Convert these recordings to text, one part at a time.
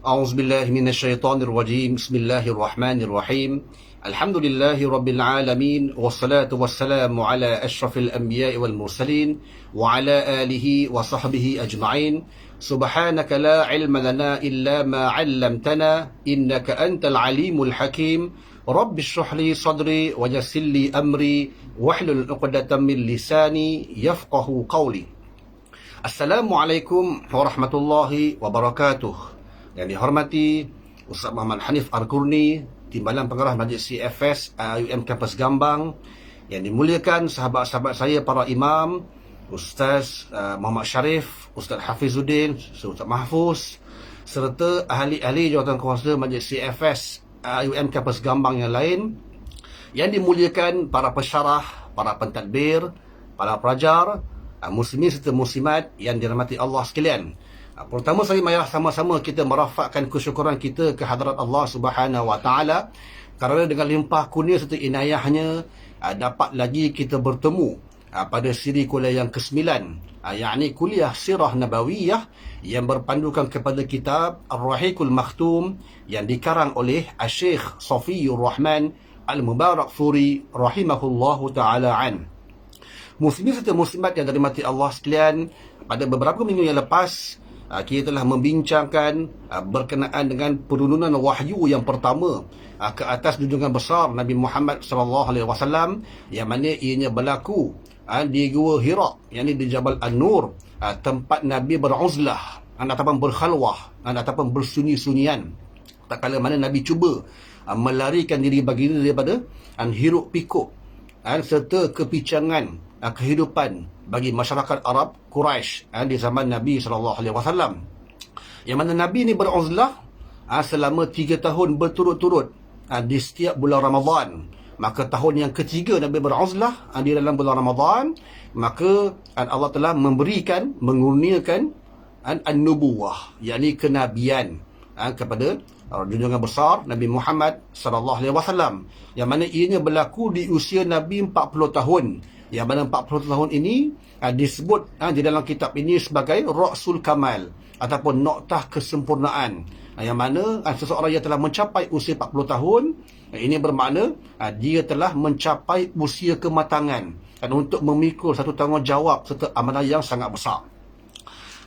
أعوذ بالله من الشيطان الرجيم بسم الله الرحمن الرحيم الحمد لله رب العالمين والصلاة والسلام على أشرف الأنبياء والمرسلين وعلى آله وصحبه أجمعين سبحانك لا علم لنا إلا ما علمتنا إنك أنت العليم الحكيم رب اشرح لي صدري ويسر لي أمري واحلل عقدة من لساني يفقه قولي. Assalamualaikum warahmatullahi wabarakatuh. Yang dihormati Ustaz Muhammad Hanif Arkurni, Timbalan Pengarah Majlis CFS IUM Kampus Gambang. Yang dimuliakan sahabat-sahabat saya para imam, Ustaz Muhammad Sharif, Ustaz Hafizuddin, Ustaz Mahfuz, serta ahli-ahli jawatan kuasa Majlis CFS IUM Kampus Gambang yang lain. Yang dimuliakan para pensyarah, para pentadbir, para pelajar, muslimin serta muslimat yang dirahmati Allah sekalian. Pertama sekali, marilah sama-sama kita merafakkan kesyukuran kita ke hadrat Allah Subhanahu Wa Taala kerana dengan limpah kurnia serta inayahnya dapat lagi kita bertemu pada siri kuliah yang ke-9, yakni kuliah Sirah Nabawiyah yang berpandukan kepada kitab Ar-Rahiqul Makhtum yang dikarang oleh Syekh Safiyur Rahman Al-Mubarakfuri rahimahullahu taala an. Muslimin serta muslimat yang dirahmati Allah sekalian, pada beberapa minggu yang lepas kita telah membincangkan berkenaan dengan penurunan wahyu yang pertama ke atas junjungan besar Nabi Muhammad sallallahu alaihi wasallam, yang mana ianya berlaku di Gua Hira, yakni di Jabal An-Nur, tempat Nabi beruzlah ataupun berkhalwah ataupun bersunyi-sunyian, tak kala mana Nabi cuba melarikan diri baginda daripada hiruk pikuk serta kepincangan kehidupan bagi masyarakat Arab Quraisy di zaman Nabi SAW. Yang mana Nabi ini beruzlah selama 3 tahun berturut-turut di setiap bulan Ramadan. Maka tahun yang ketiga Nabi beruzlah di dalam bulan Ramadan, maka Allah telah mengurniakan an-nubuwah, yakni kenabian kepada junjungan besar Nabi Muhammad SAW, yang mana ianya berlaku di usia Nabi 40 tahun. Yang mana 40 tahun ini disebut di dalam kitab ini sebagai Ra'sul Kamal ataupun noktah kesempurnaan. Yang mana seseorang yang telah mencapai usia 40 tahun, ini bermakna dia telah mencapai usia kematangan untuk memikul satu tanggungjawab serta amanah yang sangat besar.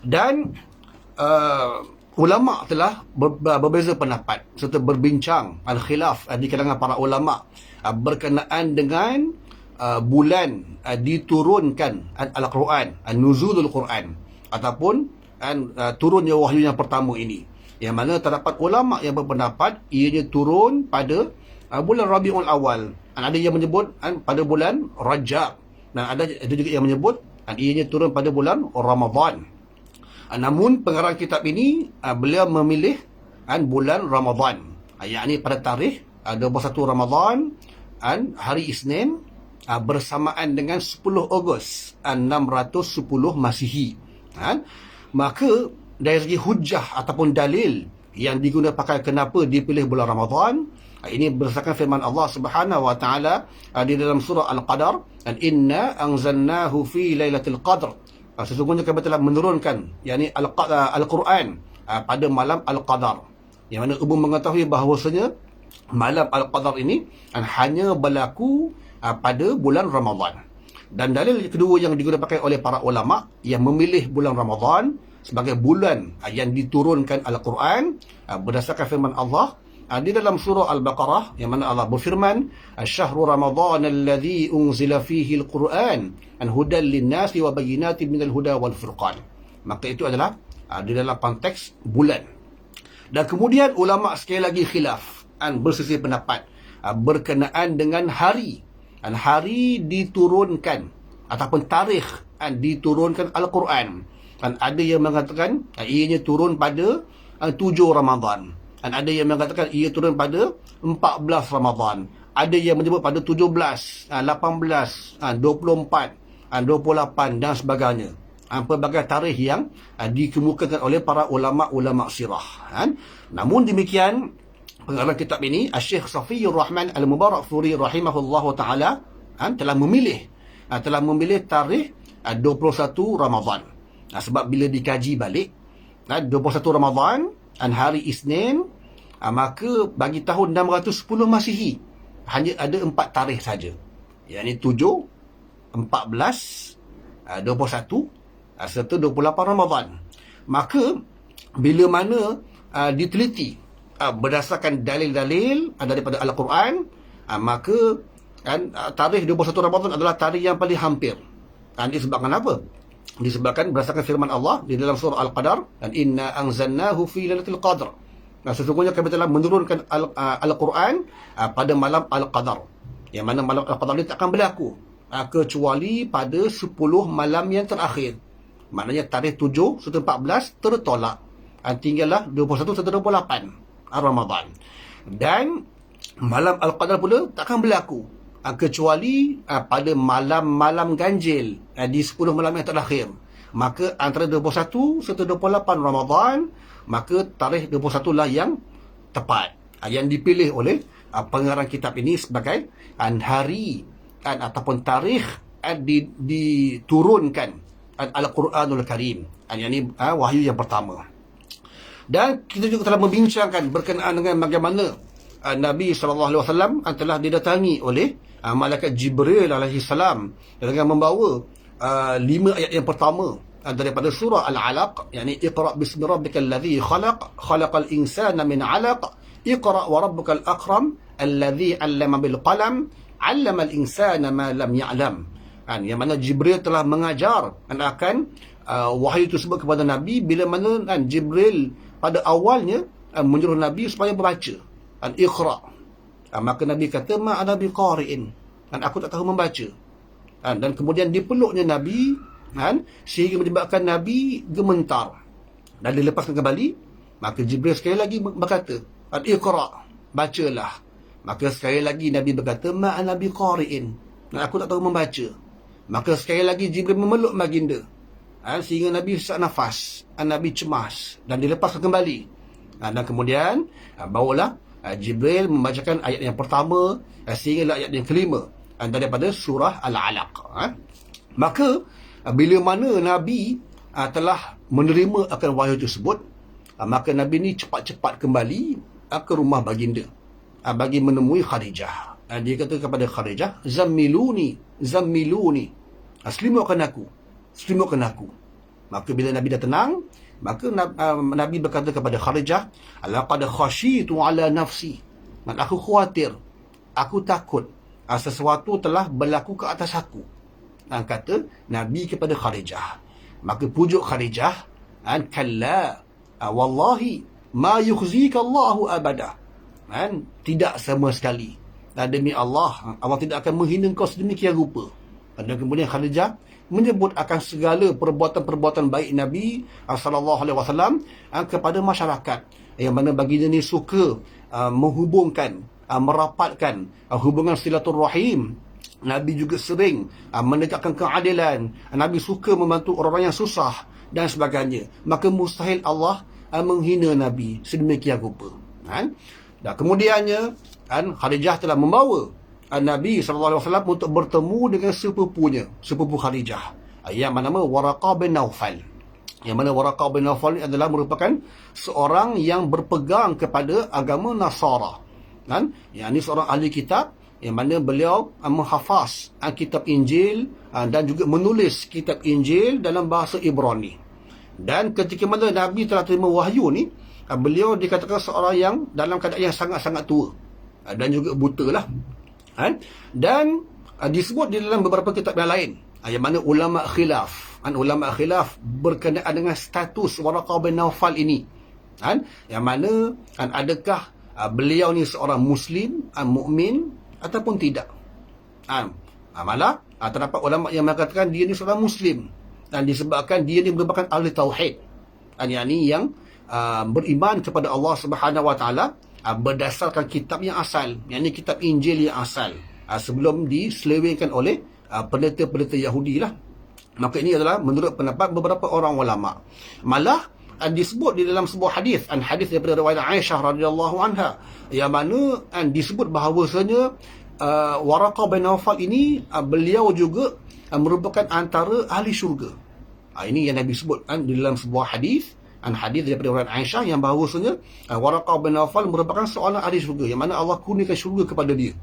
Dan ulama telah berbeza pendapat serta berbincang al-khilaf di kalangan para ulama berkenaan dengan bulan diturunkan Al-Quran, nuzulul Quran, ataupun turunnya wahyu yang pertama ini. Yang mana terdapat ulama yang berpendapat ianya turun pada bulan Rabiul Awal. Ada yang menyebut pada bulan Rajab, dan ada juga yang menyebut ianya turun pada bulan Ramadan. Namun pengarang kitab ini beliau memilih bulan Ramadan, yakni pada tarikh 21 Ramadan hari Isnin bersamaan dengan 10 Ogos 610 Masihi. Maka dari segi hujah ataupun dalil yang digunakan pakai kenapa dipilih bulan Ramadan, ini berdasarkan firman Allah Subhanahu Wa Taala di dalam surah Al-Qadar, dan inna anzalnahu fi lailatul qadr, sesungguhnya kami telah menurunkan yakni Al-Quran pada malam Al-Qadar. Yang mana umum mengetahui bahawasanya malam Al-Qadar ini hanya berlaku pada bulan Ramadan. Dan dalil kedua yang digunakan oleh para ulama yang memilih bulan Ramadan sebagai bulan yang diturunkan Al-Quran berdasarkan firman Allah di dalam surah Al-Baqarah, yang mana Allah berfirman, "Syahrul Ramadan alladzi unzila fihi al-Quran hudan lin-nasi wa bayyinatin minal huda wal furqan." Maka itu adalah di dalam konteks bulan. Dan kemudian ulama sekali lagi khilaf, berselisih pendapat berkenaan dengan hari diturunkan ataupun tarikh diturunkan Al-Quran. Ada yang mengatakan ianya turun pada 7 Ramadan, ada yang mengatakan ia turun pada 14 Ramadan, ada yang menyebut pada 17, 18, 24, 28 dan sebagainya. Pelbagai tarikh yang dikemukakan oleh para ulama-ulama sirah. Namun demikian, pengarang kitab ini Syekh Safiyur Rahman Al-Mubarakfuri rahimahullahu taala telah memilih tarikh 21 Ramadan. Sebab bila dikaji balik 21 Ramadan hari Isnin, maka bagi tahun 610 Masihi hanya ada 4 tarikh saja. Iaitu 7, 14, 21 serta 28 Ramadan. Maka bila mana diteliti berdasarkan dalil-dalil daripada Al-Quran, maka tarikh 21 Ramadan adalah tarikh yang paling hampir. Disebabkan apa? Disebabkan berdasarkan firman Allah di dalam surah Al-Qadar, dan inna anzalnahu fi lailatul qadr. Sesungguhnya kami telah menurunkan Al-Quran pada malam Al-Qadar. Yang mana malam Al-Qadar ini tak akan berlaku kecuali pada 10 malam yang terakhir. Maknanya tarikh 7 serta 14 tertolak. Tinggallah 21 serta 28 Ramadan. Dan malam Al-Qadar pula tak akan berlaku kecuali pada malam-malam ganjil di 10 malam yang terakhir. Maka antara 21 serta 28 Ramadan, maka tarikh 21 lah yang tepat, yang dipilih oleh pengarang kitab ini sebagai hari ataupun tarikh diturunkan Al-Quranul Karim. Yang ini wahyu yang pertama. Dan kita juga telah membincangkan berkenaan dengan bagaimana Nabi SAW telah didatangi oleh malaikat Jibril alaihi salam dengan membawa 5 ayat yang pertama daripada surah Al-Alaq, yakni Iqra' bismi rabbikal ladzi khalaq, khalaqal insana min 'alaq, Iqra' wa rabbukal akram, alladzi 'allama bil qalam, 'allamal insana ma lam ya'lam. Yang mana Jibril telah mengajar akan wahyu tersebut kepada Nabi, bila mana Jibril pada awalnya menyuruh Nabi supaya membaca Iqra'. Maka Nabi kata, ma ana biqari'in, aku tak tahu membaca. Dan kemudian dipeluknya Nabi, sehingga menyebabkan Nabi gementar dan dilepaskan kembali. Maka Jibril sekali lagi berkata, Iqra', bacalah. Maka sekali lagi Nabi berkata, ma ana biqari'in, aku tak tahu membaca. Maka sekali lagi Jibril memeluk baginda, sehingga Nabi sesak nafas, Nabi cemas dan dilepaskan kembali. Dan kemudian bawalah Jibril membacakan ayat yang pertama sehingga ayat yang kelima daripada surah Al-Alaq. Maka bila mana Nabi telah menerima akan wahyu tersebut, maka Nabi ni cepat-cepat kembali ke rumah baginda bagi menemui Khadijah. Dia kata kepada Khadijah, zammiluni, selimutkan aku. Maka bila Nabi dah tenang, maka Nabi berkata kepada Khadijah, laqad khashitu ala nafsi, aku khawatir, aku takut sesuatu telah berlaku ke atas aku. Kata Nabi kepada Khadijah. Maka pujuk Khadijah, kalla wallahi ma yukhzika Allahu abada. Tidak sama sekali, demi Allah tidak akan menghina kau sedemikian rupa. Dan kemudian Khadijah menyebut akan segala perbuatan-perbuatan baik Nabi SAW kepada masyarakat, yang mana baginda ni suka menghubungkan, merapatkan hubungan silaturrahim. Nabi juga sering menegakkan keadilan. Nabi suka membantu orang-orang yang susah dan sebagainya. Maka mustahil Allah menghina Nabi sedemikian rupa. Dan kemudiannya Khadijah telah membawa Nabi SAW untuk bertemu dengan sepupu Khadijah, yang bernama Waraqah bin Naufal. Yang mana Waraqah bin Naufal ini adalah merupakan seorang yang berpegang kepada agama Nasara. Yang ini seorang ahli kitab, yang mana beliau menghafaz kitab Injil dan juga menulis kitab Injil dalam bahasa Ibrani. Dan ketika mana Nabi telah terima wahyu ni, beliau dikatakan seorang yang dalam keadaan yang sangat-sangat tua dan juga buta lah. Dan disebut di dalam beberapa kitab yang lain, yang mana ulama khilaf berkenaan dengan status Waraqah bin Naufal ini, yang mana adakah beliau ni seorang Muslim, mukmin ataupun tidak. Malah terdapat ulama yang mengatakan dia ni seorang Muslim, dan disebabkan dia ni merupakan ahli tauhid, yang beriman kepada Allah Subhanahu Wa Taala berdasarkan kitab yang asal, yakni kitab Injil yang asal, sebelum diselewengkan oleh pendeta-pendeta Yahudi lah. Maka ini adalah menurut pendapat beberapa orang ulama. Malah disebut di dalam sebuah hadis, hadis daripada riwayat Aisyah radhiyallahu anha, yang mana disebut bahawasanya Waraqah bin Naufal ini beliau juga merupakan antara ahli syurga. Ini yang Nabi sebut di dalam sebuah hadis, hadis daripada riwayat Aisyah yang bahawasanya Waraqah bin Nawfal merupakan seorang ahli syurga, yang mana Allah kurniakan syurga kepada dia,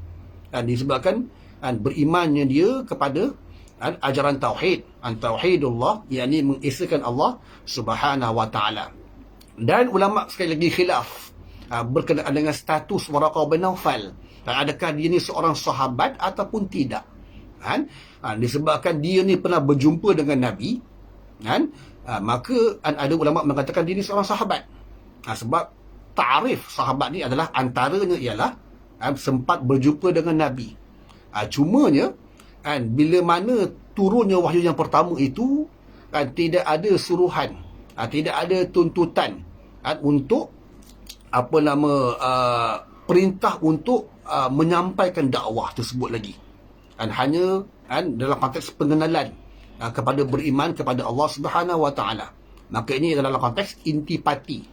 disebabkan berimannya dia kepada ajaran tauhid, tauhidullah, yakni mengesahkan Allah Subhanahu wa taala. Dan ulama sekali lagi khilaf berkenaan dengan status Waraqah bin Nawfal, adakah dia ni seorang sahabat ataupun tidak. Disebabkan dia ni pernah berjumpa dengan Nabi, maka ada ulama mengatakan dia ni seorang sahabat. Sebab ta'rif sahabat ni adalah antaranya ialah sempat berjumpa dengan Nabi. Cumanya bila mana turunnya wahyu yang pertama itu, tidak ada suruhan, tidak ada tuntutan untuk perintah untuk menyampaikan dakwah tersebut lagi. Hanya dalam konteks pengenalan kepada beriman kepada Allah Subhanahu wa taala. Maka ini adalah konteks intipati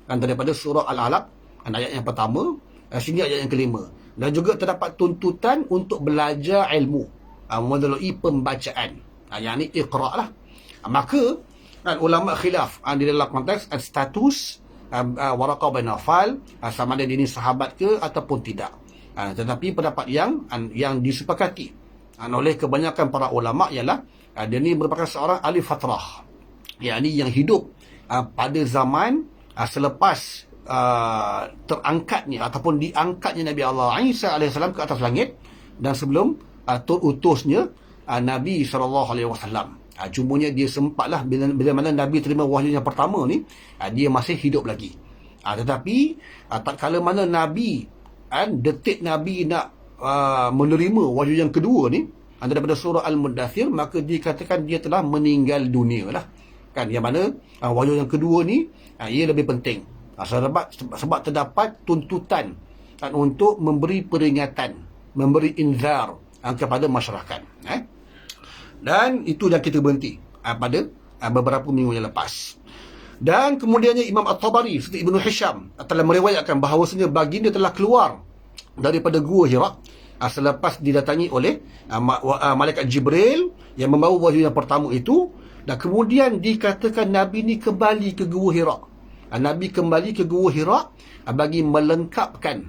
daripada surah Al-Alaq, ayat yang pertama sehingga ayat yang kelima. Dan juga terdapat tuntutan untuk belajar ilmu melalui pembacaan, yang ini iqra' lah. Maka ulama khilaf di dalam konteks status Waraqah bin Nawfal, sama ada dia ni sahabat ke ataupun tidak. Tetapi pendapat yang disepakati oleh kebanyakan para ulama ialah dia ni merupakan seorang ahli fatrah, yakni yang hidup pada zaman selepas terangkatnya ataupun diangkatnya Nabi Allah Isa AS ke atas langit, dan sebelum terutusnya Nabi SAW. Cumanya dia sempatlah bila mana Nabi terima wahyu yang pertama ni, dia masih hidup lagi. Tetapi tatkala mana Nabi detik Nabi nak menerima wahyu yang kedua ni daripada surah Al-Mudaththir, maka dikatakan dia telah meninggal dunia lah. Yang mana wahyu yang kedua ni ia lebih penting, sebab terdapat tuntutan untuk memberi peringatan, memberi inzar kepada masyarakat. Dan itu yang kita berhenti pada beberapa minggu yang lepas. Dan kemudiannya Imam At-Tabari serta Ibnu Hisham telah meriwayatkan bahawasanya baginda telah keluar daripada Gua Hira selepas didatangi oleh malaikat Jibril yang membawa wahyu yang pertama itu. Dan kemudian dikatakan Nabi ni kembali ke Gua Hira. Nabi kembali ke Gua Hira bagi melengkapkan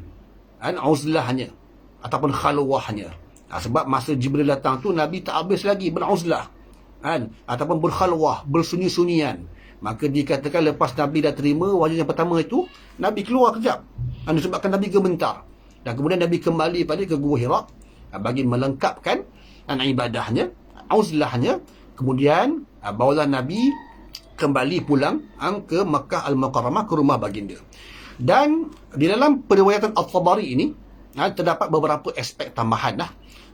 uzlahnya ataupun khalwahnya. Sebab masa Jibril datang tu Nabi tak habis lagi beruzlah ataupun berkhalwah, bersunyi-sunyian. Maka dikatakan lepas Nabi dah terima wahyu yang pertama itu, Nabi keluar kejap disebabkan Nabi gementar. Dan kemudian Nabi kembali balik ke Gua Hira bagi melengkapkan ibadahnya, uzlahnya. Kemudian bawalah Nabi kembali pulang ke Makkah Al-Mukarramah, ke rumah baginda. Dan di dalam periwayatan At-Tabari ini terdapat beberapa aspek tambahan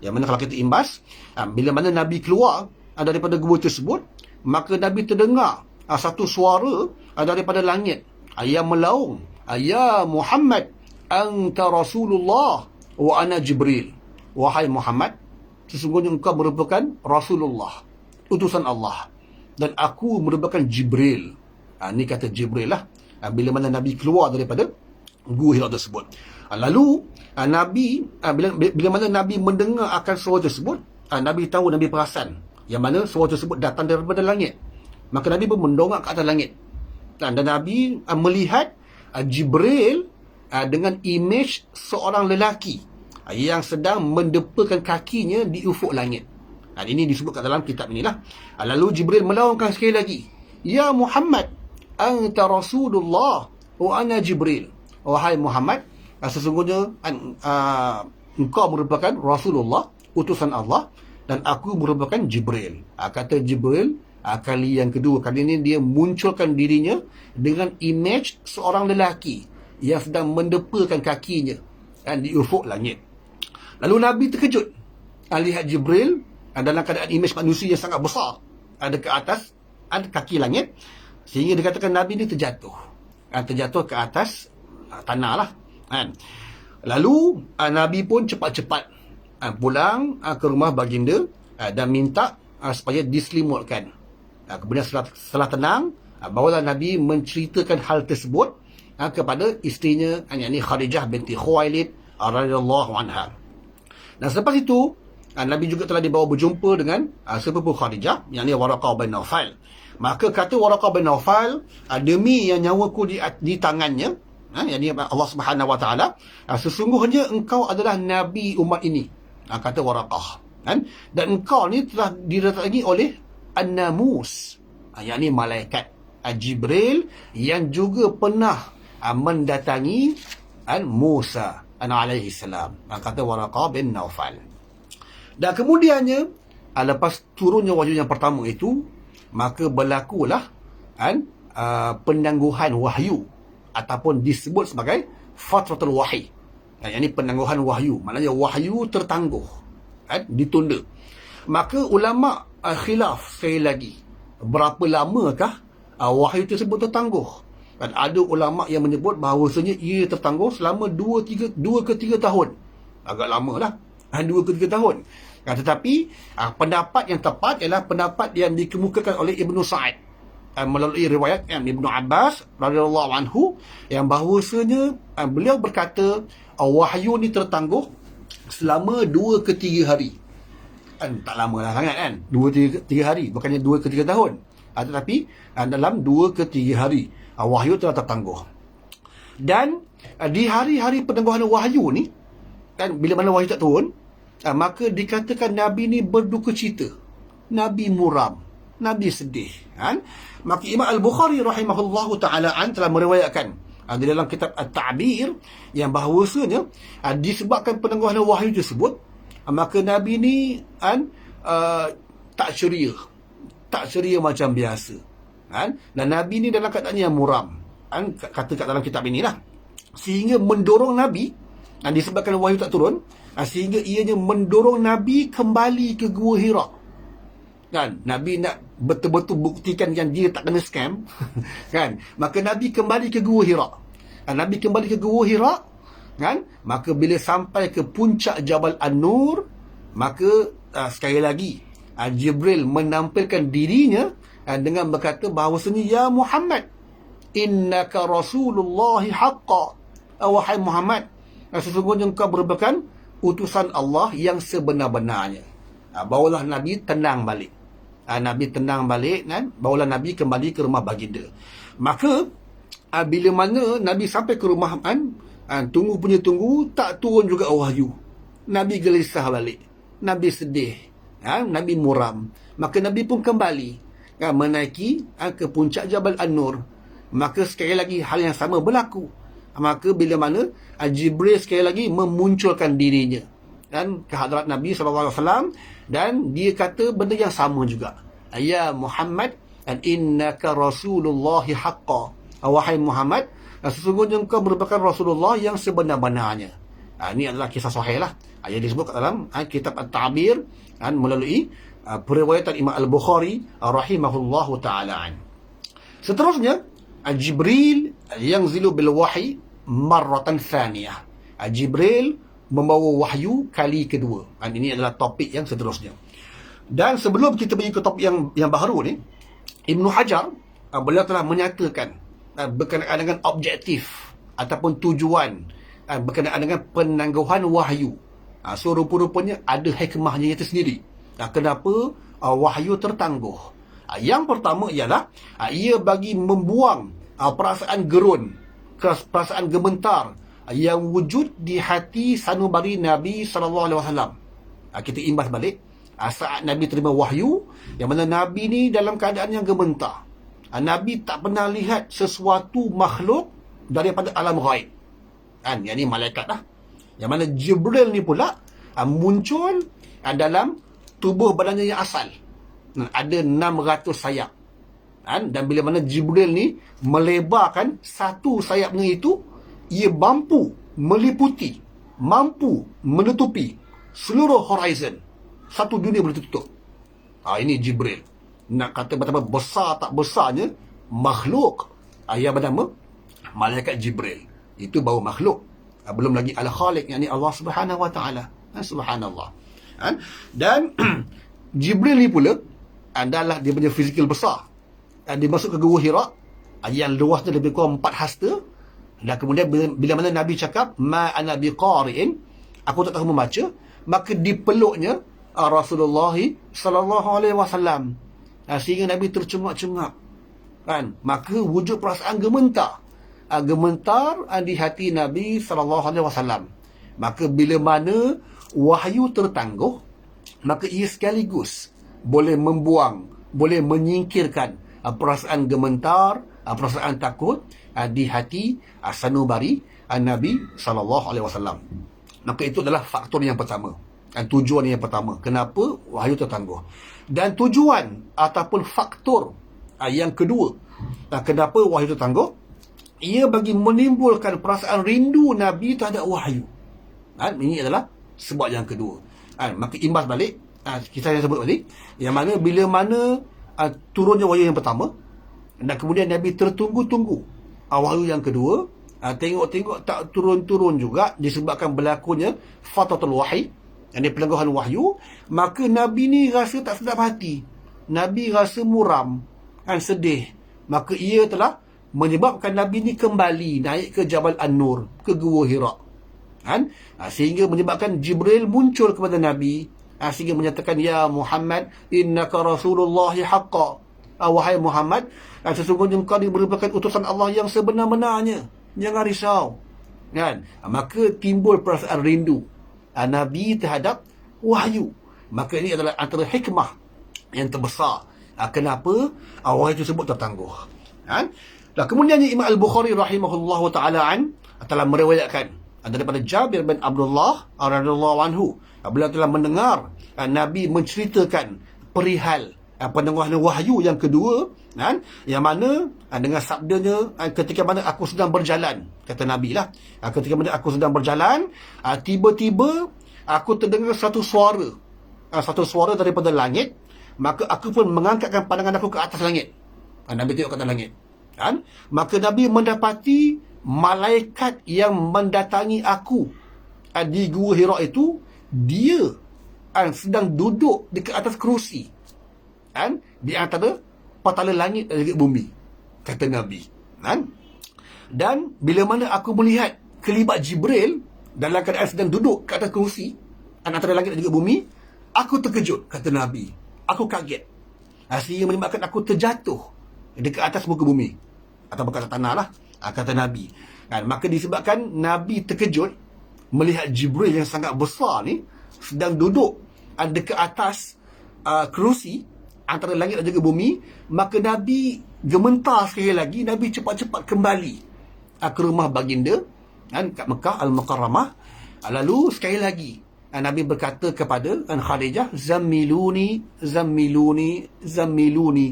yang mana kalau kita imbas, bila mana Nabi keluar daripada gua tersebut, maka Nabi terdengar satu suara daripada langit yang melaung, "Ya Muhammad, anta Rasulullah wa ana Jibril." Wahai Muhammad, sesungguhnya engkau merupakan Rasulullah, utusan Allah, dan aku merupakan Jibril. Ini kata Jibril lah bila mana Nabi keluar daripada Gua Hira tersebut. Lalu Nabi bila mana Nabi mendengar akan suara tersebut, Nabi tahu, Nabi perasan yang mana suara tersebut datang daripada langit. Maka Nabi pun mendongak ke atas langit, dan Nabi melihat Jibril dengan imej seorang lelaki yang sedang mendepakan kakinya di ufuk langit. Ini disebutkan dalam kitab inilah. Lalu Jibril melaungkan sekali lagi, "Ya Muhammad, anta Rasulullah wa ana Jibril." Wahai Muhammad, sesungguhnya engkau merupakan Rasulullah, utusan Allah, dan aku merupakan Jibril. Kata Jibril kali yang kedua, kali ini dia munculkan dirinya dengan imej seorang lelaki yang sedang mendepakan kakinya di ufuk langit. Lalu Nabi terkejut lihat Jibril dalam keadaan imej manusia yang sangat besar ada ke atas kaki langit, sehingga dikatakan Nabi ini terjatuh ke atas tanah lah. Lalu Nabi pun cepat-cepat pulang ke rumah baginda dan minta supaya diselimutkan. Kemudian setelah tenang, barulah Nabi menceritakan hal tersebut kepada isterinya, yakni Khadijah binti Khuwailid radhiyallahu anha. Dan selepas itu Nabi juga telah dibawa berjumpa dengan sepupu Khadijah, yakni Waraqah bin Nawfal. Maka kata Waraqah bin Naufal, demi yang nyawaku di tangannya, yang ini Allah Subhanahu Wa Taala, sesungguhnya engkau adalah Nabi umat ini. Kata Waraqah. Dan engkau ni telah didatangi oleh An-Namus, yang ini malaikat Jibril, yang juga pernah mendatangi Musa alaihi salam. Kata Waraqah bin Naufal. Dan kemudiannya, lepas turunnya wahyu yang pertama itu, maka berlakulah penangguhan wahyu, ataupun disebut sebagai fatratul wahyi. Yang ini penangguhan wahyu, maknanya wahyu tertangguh, ditunda. Maka ulama khilaf sekali lagi, berapa lamakah wahyu tersebut tertangguh. Dan ada ulama yang menyebut bahawasanya ia tertangguh selama 2 ke 3 tahun. Agak lama lah, 2 ke 3 tahun. Tetapi pendapat yang tepat ialah pendapat yang dikemukakan oleh Ibnu Sa'id melalui riwayat Ibnu Abbas radhiyallahu anhu, yang bahawasanya beliau berkata wahyu ni tertangguh selama 2 ke 3 hari. Tak lama lah sangat 2 ke 3 hari, bukannya 2 ke 3 tahun. Tetapi dalam 2 ke 3 hari wahyu telah tertangguh. Dan di hari-hari penangguhan wahyu ni, bila mana wahyu tak turun, maka dikatakan Nabi ni berduka cita, Nabi muram, Nabi sedih. Maka Imam Al-Bukhari rahimahullahu ta'ala telah meriwayatkan di dalam kitab At-Ta'bir, yang bahawasanya disebabkan penangguhan wahyu tersebut, maka Nabi ni tak ceria macam biasa. Dan Nabi ni dalam keadaan yang muram, kata kat dalam kitab inilah, sehingga mendorong Nabi, disebabkan wahyu tak turun, sehingga ianya mendorong Nabi kembali ke Gua Hira. Nabi nak betul-betul buktikan yang dia tak kena scam. Maka Nabi kembali ke Gua Hira. Nabi kembali ke Gua Hira, maka bila sampai ke puncak Jabal An-Nur, maka sekali lagi Jibril menampilkan dirinya dengan berkata bahawasanya, ya Muhammad, innaka rasulullahi haqqa, wahai Muhammad, sesungguhnya engkau merupakan utusan Allah yang sebenar-benarnya. Bawalah Nabi tenang balik. Nabi tenang balik, bawalah Nabi kembali ke rumah baginda. Maka bila mana Nabi sampai ke rumah, tunggu punya tunggu, tak turun juga wahyu. Nabi gelisah balik, Nabi sedih, Nabi muram. Maka Nabi pun kembali menaiki ke puncak Jabal An-Nur. Maka sekali lagi hal yang sama berlaku. Maka bila mana Jibril sekali lagi memunculkan dirinya ke hadrat Nabi SAW, dan dia kata benda yang sama juga, ya Muhammad, innaka rasulullahi haqqa, wahai Muhammad, sesungguhnya engkau merupakan Rasulullah yang sebenar-benarnya. Ini adalah kisah sahih lah, yang disebut dalam kitab At-Ta'bir melalui periwayatan Imam Al-Bukhari rahimahullahu ta'ala. Seterusnya, Jibril yang zilu bil wahyi marratan thaniyah. Jibril membawa wahyu kali kedua. Ini adalah topik yang seterusnya. Dan sebelum kita pergi ke topik yang baru ni, Ibnu Hajar beliau telah menyatakan berkenaan dengan objektif ataupun tujuan berkenaan dengan penangguhan wahyu. So rupa-rupanya ada hikmahnya itu sendiri. Kenapa wahyu tertangguh? Yang pertama ialah ia bagi membuang perasaan gerun, perasaan gementar yang wujud di hati sanubari Nabi SAW. Kita imbas balik, saat Nabi terima wahyu, yang mana Nabi ni dalam keadaan yang gementar. Nabi tak pernah lihat sesuatu makhluk daripada alam ghaib. Yang ni malaikat lah. Yang mana Jibril ni pula muncul dalam tubuh badannya yang asal. Ada 600 sayap. Dan bila mana Jibril ni melebarkan satu sayapnya itu, ia mampu meliputi, mampu menutupi seluruh horizon. Satu dunia boleh tutup. Ini Jibril. Nak kata betapa besar tak besarnya makhluk yang bernama malaikat Jibril. Itu baru makhluk. Belum lagi Al-Khaliq, yang ni Allah Subhanahu Wa Ta'ala. Subhanallah. Dan Jibril ni pula adalah dia punya fizikal besar. Dia masuk ke Gua Hira yang luasnya lebih kurang 4 hasta. Dan kemudian bila mana Nabi cakap ma ana biqari'in, aku tak tahu membaca, maka dipeluknya Rasulullah sallallahu alaihi wasallam. sehingga Nabi tercungap-cungap. Kan? Maka wujud perasaan gementar. Gementar di hati Nabi SAW. Maka bila mana wahyu tertangguh, maka ia sekaligus boleh membuang, boleh menyingkirkan perasaan gementar, perasaan takut di hati sanubari Nabi SAW. Maka itu adalah faktor yang pertama, tujuan yang pertama kenapa wahyu tertangguh. Dan tujuan ataupun faktor yang kedua kenapa wahyu tertangguh, ia bagi menimbulkan perasaan rindu Nabi terhadap wahyu. Ini adalah sebab yang kedua. Maka imbas balik kisah yang sebut tadi, yang mana bila mana turunnya wahyu yang pertama, dan kemudian Nabi tertunggu-tunggu wahyu yang kedua, tengok-tengok tak turun-turun juga disebabkan berlakunya fatratul wahyi, yang pelanggaran wahyu, maka Nabi ni rasa tak sedap hati. Nabi rasa muram, sedih. Maka ia telah menyebabkan Nabi ni kembali naik ke Jabal An-Nur, ke Gua Hira. Sehingga menyebabkan Jibril muncul kepada Nabi, sehingga menyatakan, ya Muhammad, innaka Rasulullahi haqqa. Wahai Muhammad, sesungguhnya engkau ni merupakan utusan Allah yang sebenar-benarnya. Jangan risau. Maka timbul perasaan rindu Nabi terhadap wahyu. Maka ini adalah antara hikmah yang terbesar kenapa wahyu tersebut tertangguh. Dan kemudian Imam Al-Bukhari rahimahullahu ta'ala telah meriwayatkan daripada Jabir bin Abdullah radhiyallahu anhu, beliau telah mendengar Nabi menceritakan perihal pendengaran wahyu yang kedua, yang mana dengan sabdanya, ketika mana aku sedang berjalan, kata Nabi lah, ketika mana aku sedang berjalan, tiba-tiba aku terdengar satu suara daripada langit, maka aku pun mengangkatkan pandangan aku ke atas langit. Nabi tengok ke atas langit, maka Nabi mendapati malaikat yang mendatangi aku di Gua Hira itu, dia sedang duduk di atas kerusi di antara patala langit dan juga bumi, kata Nabi. Dan bila mana aku melihat kelibat Jibril dalam keadaan sedang duduk ke atas kerusi antara langit dan juga bumi, aku terkejut, kata Nabi. Aku kaget, sehingga menyebabkan aku terjatuh dekat atas muka bumi atau bekas tanah lah, kata Nabi. Maka disebabkan Nabi terkejut melihat Jibril yang sangat besar ni sedang duduk dekat atas kerusi antara langit dan juga bumi, maka Nabi gementar sekali lagi. Nabi cepat-cepat kembali ke rumah baginda kat Mekah Al-Mukarramah. Lalu sekali lagi Nabi berkata kepada Khadijah, zammiluni, zammiluni, zammiluni,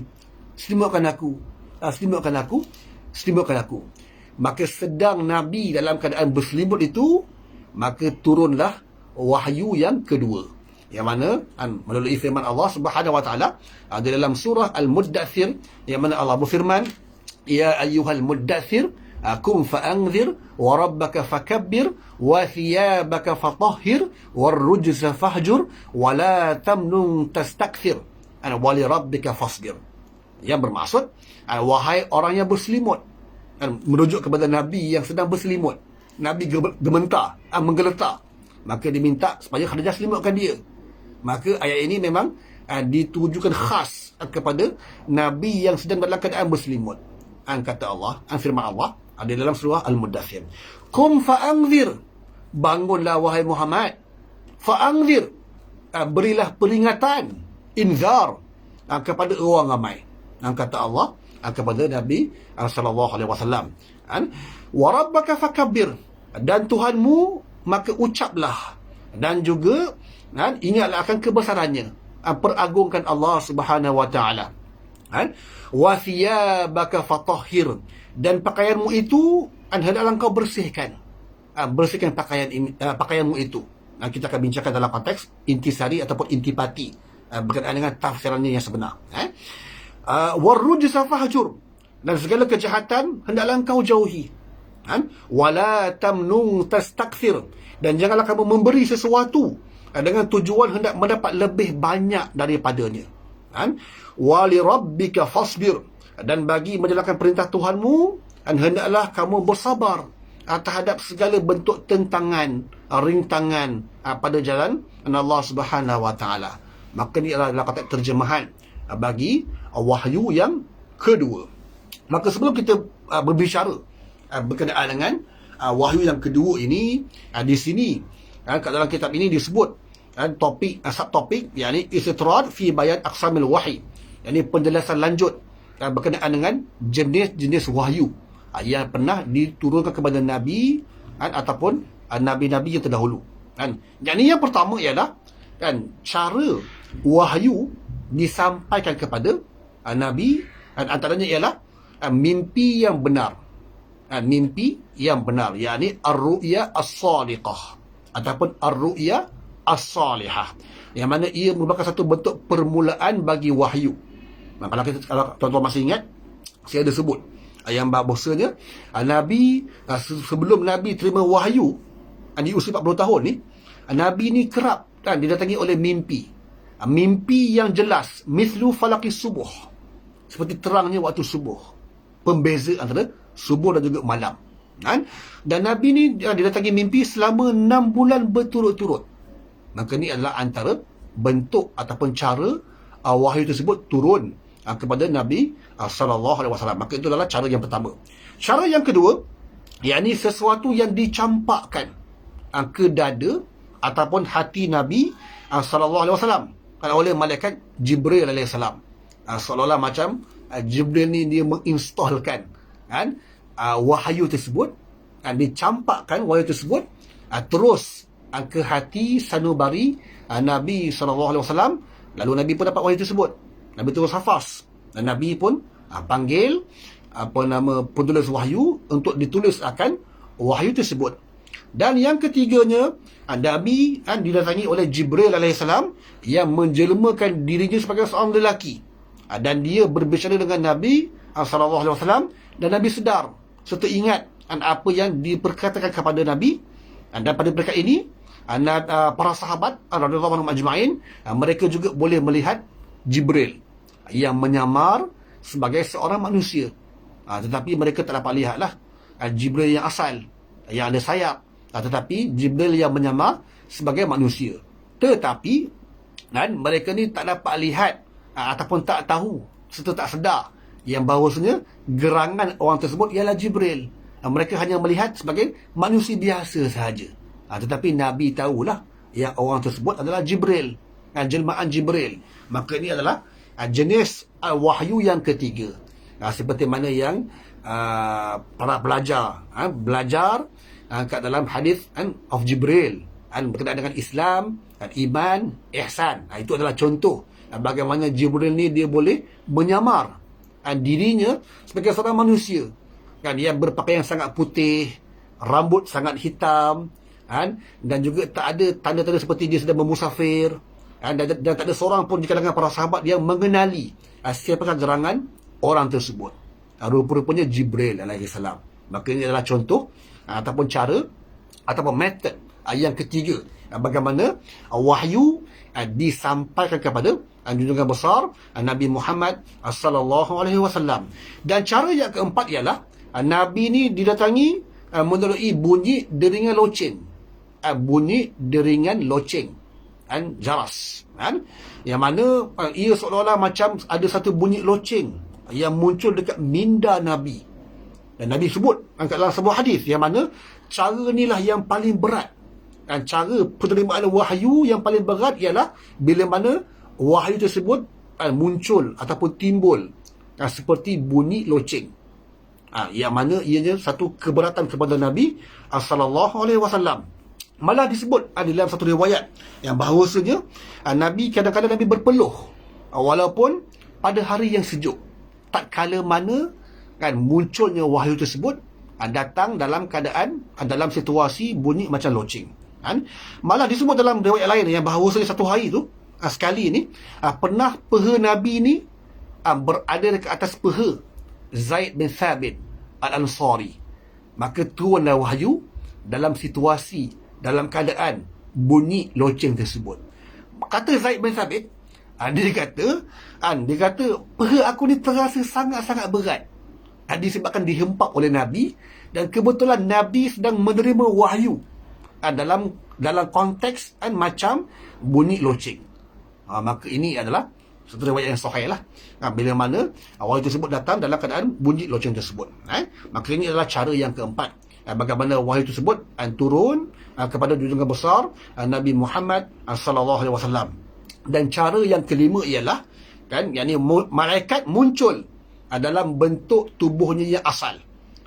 selimutkan aku, selimutkan aku, selimutkan aku. Maka sedang Nabi dalam keadaan berselimut itu, maka turunlah wahyu yang kedua, yang mana melalui firman Allah Subhanahu wa taala di dalam surah Al-Muddathir, yang mana Allah berfirman, ya ayyuhal muddathir qum fa'anzir wa rabbaka fakabbir wa thiyabaka fatahhir war rujza fahjur wa la tamnun tastakthir wa li rabbika fasbir. Yang bermaksud, wahai orang yang berselimut, merujuk kepada Nabi yang sedang berselimut. Nabi gementar, menggeletar, maka diminta supaya Khadijah selimutkan dia. Maka ayat ini memang ditujukan khas kepada Nabi yang sedang dalam keadaan berselimut. Kata Allah, firman Allah ada dalam surah Al-Muddathir, qum fa'anzir, bangunlah wahai Muhammad, fa'anzir, berilah peringatan, inzar kepada orang ramai. Kata Allah kepada Nabi SAW, wa rabbaka fakabbir, dan Tuhanmu maka ucaplah dan juga ingatlah akan kebesarannya, peragungkan Allah Subhanahu wa taala. Wa thiyabaka fatahhir, dan pakaianmu itu hendaklah engkau bersihkan, bersihkan pakaianmu itu. Kita akan bincangkan dalam konteks intisari ataupun intipati berkaitan dengan tafsirannya yang sebenar. Warrujza fahjur, dan segala kejahatan hendaklah engkau jauhi. Wala tamnun tastakthir, dan janganlah kamu memberi sesuatu dengan tujuan hendak mendapat lebih banyak daripadanya. Wali rabbika fasbir, dan bagi menjalankan perintah Tuhanmu, dan hendaklah kamu bersabar terhadap segala bentuk tentangan, rintangan pada jalan Allah Subhanahu wa taala. Maka ini adalah kata terjemahan bagi wahyu yang kedua. Maka sebelum kita berbicara berkenaan dengan wahyu yang kedua ini, di sini kat dalam kitab ini disebut topik subtopik, yakni istitrad fi bayan aqsamil wahyi, yakni penjelasan lanjut berkenaan dengan jenis-jenis wahyu yang pernah diturunkan kepada Nabi ataupun Nabi-Nabi yang terdahulu. Yang ini yang pertama ialah cara wahyu disampaikan kepada Nabi, antaranya ialah mimpi yang benar. Mimpi yang benar, yakni ar-ru'ya as-sadiqah ataupun ar-ru'ya as-salihah, yang mana ia merupakan satu bentuk permulaan bagi wahyu. Kalau tuan-tuan masih ingat, saya ada sebut yang bahawasanya Nabi, sebelum Nabi terima wahyu di usia 40 tahun ni, Nabi ni kerap didatangi oleh mimpi yang jelas, mislu falaqis subuh, seperti terangnya waktu subuh, pembeza antara subuh dan juga malam. Dan Nabi ni didatangi mimpi selama 6 bulan berturut-turut. Maka ni adalah antara bentuk ataupun cara wahyu tersebut turun kepada Nabi sallallahu alaihi wasallam. Maka itu adalah cara yang pertama. Cara yang kedua, yakni sesuatu yang dicampakkan ke dada ataupun hati Nabi sallallahu alaihi wasallam oleh malaikat Jibril alaihi salam. Seolah-olah macam Jibril ni dia menginstalkan wahyu tersebut, dicampakkan wahyu tersebut terus ke hati sanubari Nabi SAW. Lalu Nabi pun dapat wahyu tersebut. Nabi terus hafaz, dan Nabi pun panggil penulis wahyu untuk ditulis akan wahyu tersebut. Dan yang ketiganya, Nabi didatangi oleh Jibril alaihissalam yang menjelmakan dirinya sebagai seorang lelaki, dan dia berbicara dengan Nabi SAW, dan Nabi sedar serta ingat apa yang diperkatakan kepada Nabi. Dan pada perkara ini, para sahabat radhiyallahu anhum ajma'in, mereka juga boleh melihat Jibril yang menyamar sebagai seorang manusia, tetapi mereka tak dapat lihatlah Jibril yang asal, yang ada sayap, tetapi Jibril yang menyamar sebagai manusia. Tetapi mereka ni tak dapat lihat ataupun tak tahu serta tak sedar yang bahawasanya gerangan orang tersebut ialah Jibril. Mereka hanya melihat sebagai manusia biasa sahaja. Tetapi Nabi tahulah yang orang tersebut adalah Jibril, jelmaan Jibril. Maka ini adalah jenis wahyu yang ketiga. Seperti mana yang para pelajar belajar kat dalam hadis of Jibril berkenaan dengan Islam, iman, ihsan. Itu adalah contoh bagaimana Jibril ni dia boleh menyamar dirinya sebagai seorang manusia. Dia berpakaian sangat putih, rambut sangat hitam, dan juga tak ada tanda-tanda seperti dia sedang bermusafir, dan tak ada seorang pun di kalangan para sahabat yang mengenali siapakah gerangan orang tersebut. Rupa-rupanya Jibril alaihissalam. Maka ini adalah contoh ataupun cara ataupun metod yang ketiga bagaimana wahyu disampaikan kepada junjungan besar Nabi Muhammad sallallahu alaihi wasallam. Dan cara yang keempat ialah Nabi ni didatangi melalui bunyi deringan loceng. Bunyi deringan loceng, jaras, yang mana ia seolah-olah macam ada satu bunyi loceng yang muncul dekat minda Nabi. Dan Nabi sebut dalam sebuah hadis yang mana cara inilah yang paling berat. Dan cara penerimaan wahyu yang paling berat ialah bila mana wahyu tersebut muncul ataupun timbul seperti bunyi loceng. Yang mana ianya satu keberatan kepada Nabi sallallahu alaihi wasallam. Malah disebut dalam satu riwayat yang bahawasanya Nabi kadang-kadang Nabi berpeluh walaupun pada hari yang sejuk, tak kala mana munculnya wahyu tersebut datang dalam keadaan dalam situasi bunyi macam loceng. Malah disebut dalam riwayat lain yang bahawasanya satu hari tu sekali ni pernah peha Nabi ni berada dekat atas peha Zaid bin Thabit Al-Ansari. Maka turunlah wahyu dalam situasi, dalam keadaan bunyi loceng tersebut. Kata Zaid bin Thabit, dia kata peha aku ni terasa sangat-sangat berat, disebabkan dihempap oleh Nabi, dan kebetulan Nabi sedang menerima wahyu dalam konteks macam bunyi loceng. Maka ini adalah satu riwayat yang sahih lah. Bila mana wahyu tersebut datang dalam keadaan bunyi loceng tersebut. Maka ini adalah cara yang keempat. Bagaimana wahyu tersebut turun kepada junjungan besar Nabi Muhammad sallallahu alaihi wasallam. Dan cara yang kelima ialah yakni malaikat muncul dalam bentuk tubuhnya yang asal.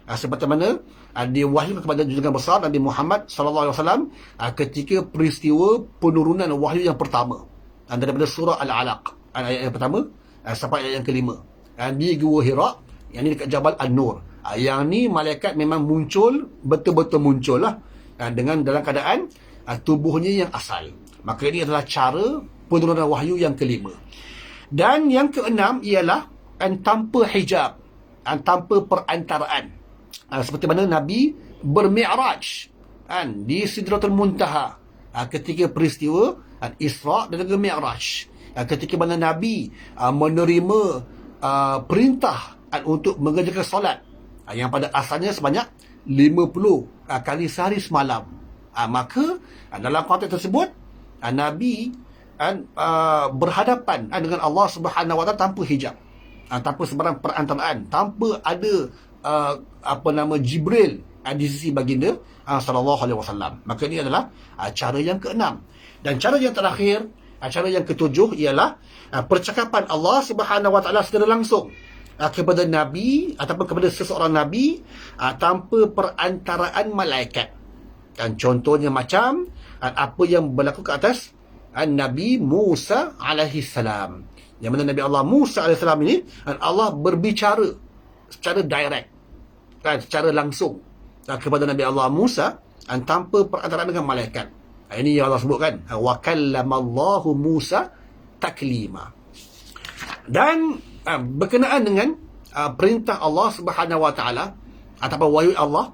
Seperti mana diwahyukan kepada junjungan besar Nabi Muhammad sallallahu alaihi wasallam ketika peristiwa penurunan wahyu yang pertama daripada surah Al-Alaq, ayat yang pertama sampai ayat yang kelima di Gua Hira, yang ni dekat Jabal An-Nur. Yang ni malaikat memang muncul, betul-betul muncul lah dengan dalam keadaan tubuhnya yang asal. Maka ini adalah cara penurunan wahyu yang kelima. Dan yang keenam ialah tanpa hijab, tanpa perantaraan. Seperti mana Nabi bermi'raj di Sidratul Muntaha ketika peristiwa Isra' dan juga Mi'raj, ketika mana Nabi menerima perintah untuk mengerjakan solat yang pada asalnya sebanyak 50 kali sehari semalam. Maka dalam konteks tersebut Nabi berhadapan dengan Allah Subhanahu Wa Taala tanpa hijab, tanpa sebarang perantaraan, tanpa ada Jibril di sisi baginda sallallahu alaihi wasallam. Maka ini adalah cara yang keenam. Dan cara yang terakhir, cara yang ketujuh ialah percakapan Allah Subhanahu Wa Taala secara langsung kepada Nabi ataupun kepada seseorang Nabi tanpa perantaraan malaikat. Dan contohnya macam apa yang berlaku ke atas Nabi Musa alaihi salam. Yang mana Nabi Allah Musa alaihi salam ini Allah berbicara secara direct, secara langsung kepada Nabi Allah Musa tanpa perantaraan dengan malaikat. Ini yang Allah sebutkan, wa kallamallahu Musa taklima. Dan berkenaan dengan perintah Allah Subhanahu Wa Taala ataupun wahyu Allah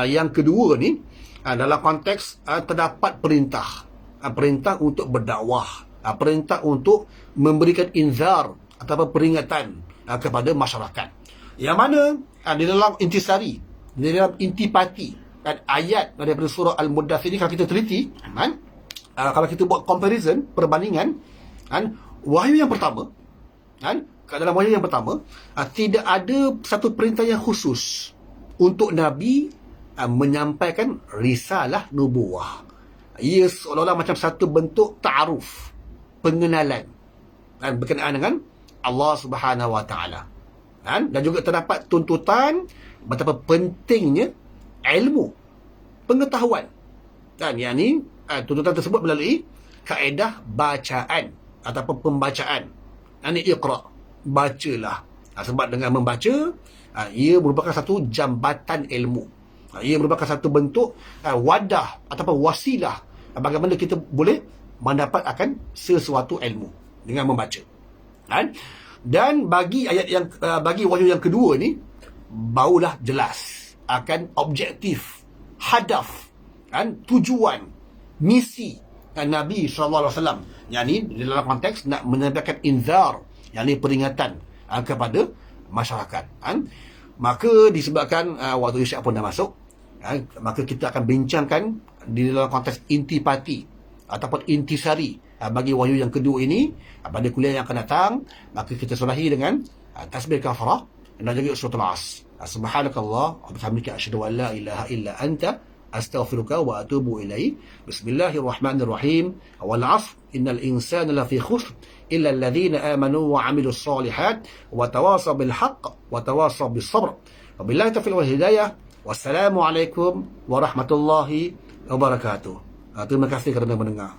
yang kedua ni, dalam konteks terdapat perintah untuk berdakwah, perintah untuk memberikan inzar ataupun peringatan kepada masyarakat. Yang mana di dalam intisari, di dalam intipati ayat daripada surah Al-Muddathir ini, kalau kita teliti, kalau kita buat comparison, perbandingan, wahyu yang pertama, dalam wahyu yang pertama tidak ada satu perintah yang khusus untuk Nabi menyampaikan risalah nubuwah. Ia seolah-olah macam satu bentuk ta'aruf, pengenalan berkenaan dengan Allah Subhanahu Wa Taala. Dan juga terdapat tuntutan betapa pentingnya ilmu, pengetahuan. Dan yang ni tuntutan tersebut melalui kaedah bacaan ataupun pembacaan. Ini iqra', bacalah. Sebab dengan membaca, ia merupakan satu jambatan ilmu. Ia merupakan satu bentuk wadah ataupun wasilah bagaimana kita boleh mendapat akan sesuatu ilmu dengan membaca. Dan bagi bagi wahyu yang kedua ni, barulah jelas akan objektif, hadaf, tujuan, misi Nabi SAW. Yang ni dalam konteks nak menyampaikan inzar, yang ni peringatan kepada masyarakat. Maka disebabkan waktu isyak pun dah masuk, maka kita akan bincangkan di dalam konteks intipati ataupun intisari bagi wahyu yang kedua ini pada kuliah yang akan datang. Maka kita solahi dengan tasbih kafarah dan juga suratul As. Subhanakallah wa bihamdika asyhadu an la ilaha illa anta astaghfiruka wa atubu ilaik. Bismillahirrahmanirrahim. Wal 'ashr innal insana lafi khusr illa alladhina amanu wa 'amilus solihat wa tawasaw bil haqq wa tawasaw bis sabr. Wabillahi taufiq wal hidayah. Wassalamualaikum warahmatullahi wabarakatuh. Terima kasih kerana mendengar.